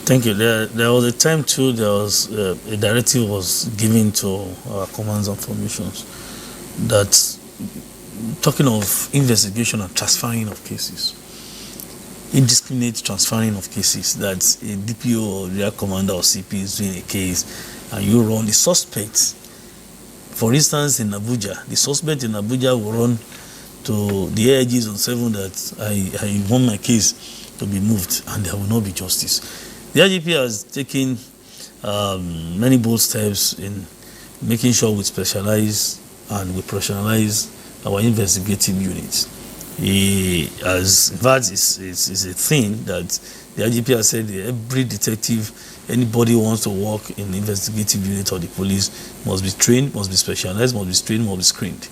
Thank you. There was a time too. There was a directive was given to our commands and formations that talking of investigation and transferring of cases, indiscriminate transferring of cases. That a DPO or rear commander or CP is doing a case, and you run the suspect. For instance, in Abuja, the suspect in Abuja will run to the AIGs on 7 that I want my case to be moved, and there will not be justice. The IGP has taken many bold steps in making sure we specialize and we professionalize our investigative units. He has, in fact, it's a thing that the IGP has said that every detective, anybody who wants to work in the investigative unit of the police must be trained, must be specialized, must be trained, must be screened.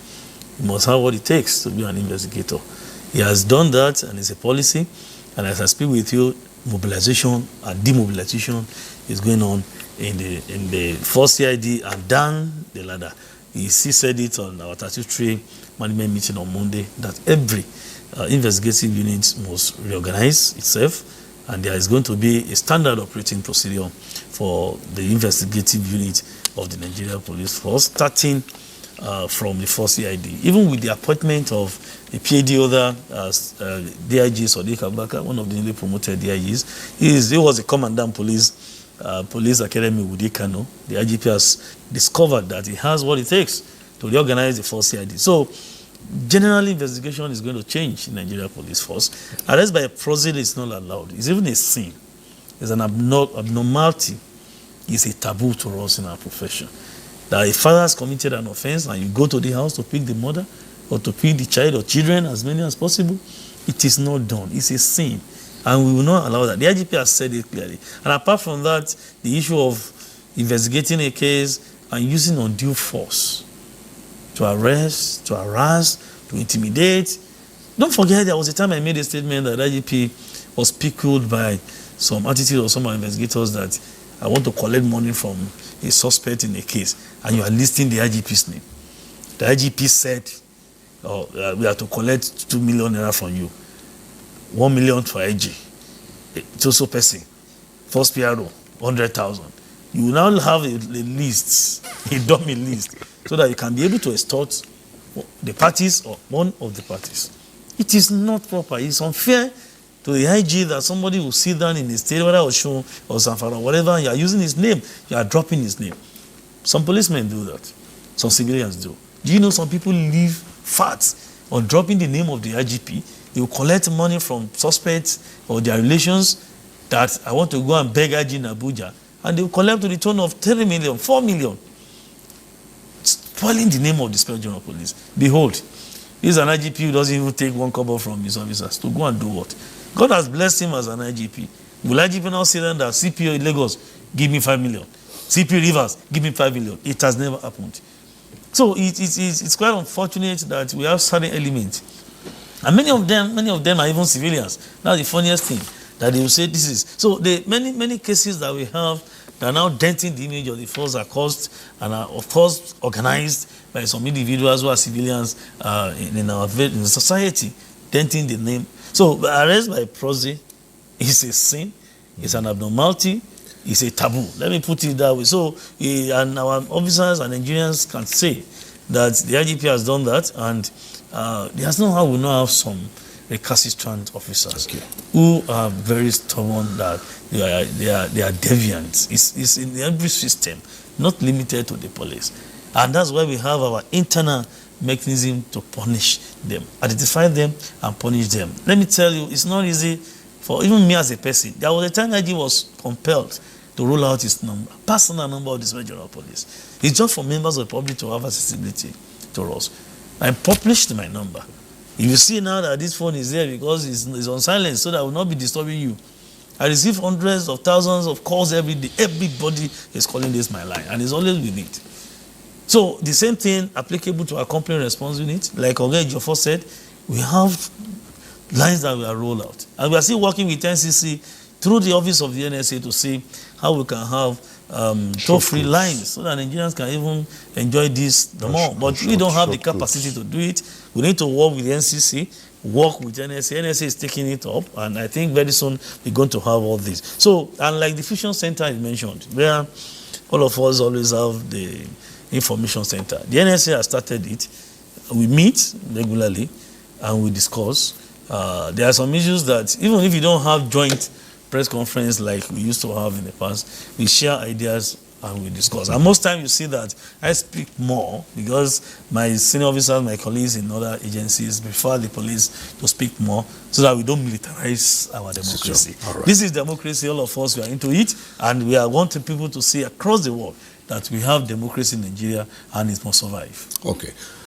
He must have what it takes to be an investigator. He has done that, and it's a policy. And as I speak with you, mobilization and demobilization is going on in the first CID and down the ladder. He said it on our 33 management meeting on Monday that every investigative unit must reorganize itself, and there is going to be a standard operating procedure for the investigative unit of the Nigerian Police Force, starting from the first CID. Even with the appointment of the PAD other DIGs, or Kabaka, one of the newly promoted DIGs, he was a commandant police academy with Kano. The IGP has discovered that he has what it takes to reorganize the first CID. So, generally, investigation is going to change in Nigeria Police Force. Arrest by proxy is not allowed. It's even a sin. It's an abnormality. It's a taboo to us in our profession. That a father has committed an offense and you go to the house to pick the mother or to pick the child or children, as many as possible, it is not done. It's a sin. And we will not allow that. The IGP has said it clearly. And apart from that, the issue of investigating a case and using undue force to arrest, to harass, to intimidate. Don't forget, there was a time I made a statement that IGP was pickled by some attitude of some investigators that I want to collect money from a suspect in a case, and you are listing the IGP's name. The IGP said, we have to collect 2 million naira from you, 1 million for IG, so person, first PRO, 100,000. You will now have a list, a dummy list, so that you can be able to extort the parties or one of the parties. It is not proper. It's unfair to the IG that somebody will sit down in the state, whether Oshun or Zamfara, whatever, you are using his name, you are dropping his name. Some policemen do that. Some civilians do. Do you know some people leave fat on dropping the name of the IGP? They will collect money from suspects or their relations that I want to go and beg IG in Abuja, and they will collect to the tune of 3 million, 4 million. Spoiling the name of the Special General Police. Behold, this is an IGP who doesn't even take 1 kobo from his officers to go and do what? God has blessed him as an IGP. Will IGP now say then that CPO in Lagos, give me 5 million. CP Rivers, give me 5 million. It has never happened. So it's quite unfortunate that we have certain elements. And many of them are even civilians. That's the funniest thing, that they will say this is. So the many cases that we have that are now denting the image of the force are caused and are, of course, organized by some individuals who are civilians in society, denting the name. So arrest by proxy is a sin, it's an abnormality, it's a taboo. Let me put it that way. So, and our officers and Nigerians can say that the IGP has done that, and there's no how we now have some recalcitrant officers who are very stubborn, that they are deviant. It's in every system, not limited to the police. And that's why we have our internal mechanism to punish them, identify them and punish them. Let me tell you, it's not easy for even me as a person. There was a time IG was compelled to roll out his number, personal number of the Special General Police. It's just for members of the public to have accessibility to us. I published my number. If you see now that this phone is there because it's on silence, so that I will not be disturbing you. I receive hundreds of thousands of calls every day. Everybody is calling this my line, and it's always with it. So the same thing applicable to our complaint response unit. Like Oga Ejiofor said, we have lines that we are rolled out. And we are still working with NCC through the office of the NSA to see how we can have toll-free lines so that Nigerians can even enjoy this the more. But we don't have the capacity to do it. We need to work with the NCC work with NSA. NSA is taking it up, and I think very soon we're going to have all this. So, and like the Fusion Center you mentioned, where all of us always have the information center. The NSA has started it. We meet regularly and we discuss. There are some issues that even if you don't have joint press conference like we used to have in the past, we share ideas and we discuss. And most times you see that I speak more because my senior officers, my colleagues in other agencies prefer the police to speak more so that we don't militarize our democracy. Sure. Right. This is democracy, all of us, we are into it, and we are wanting people to see across the world that we have democracy in Nigeria and it must survive. Okay.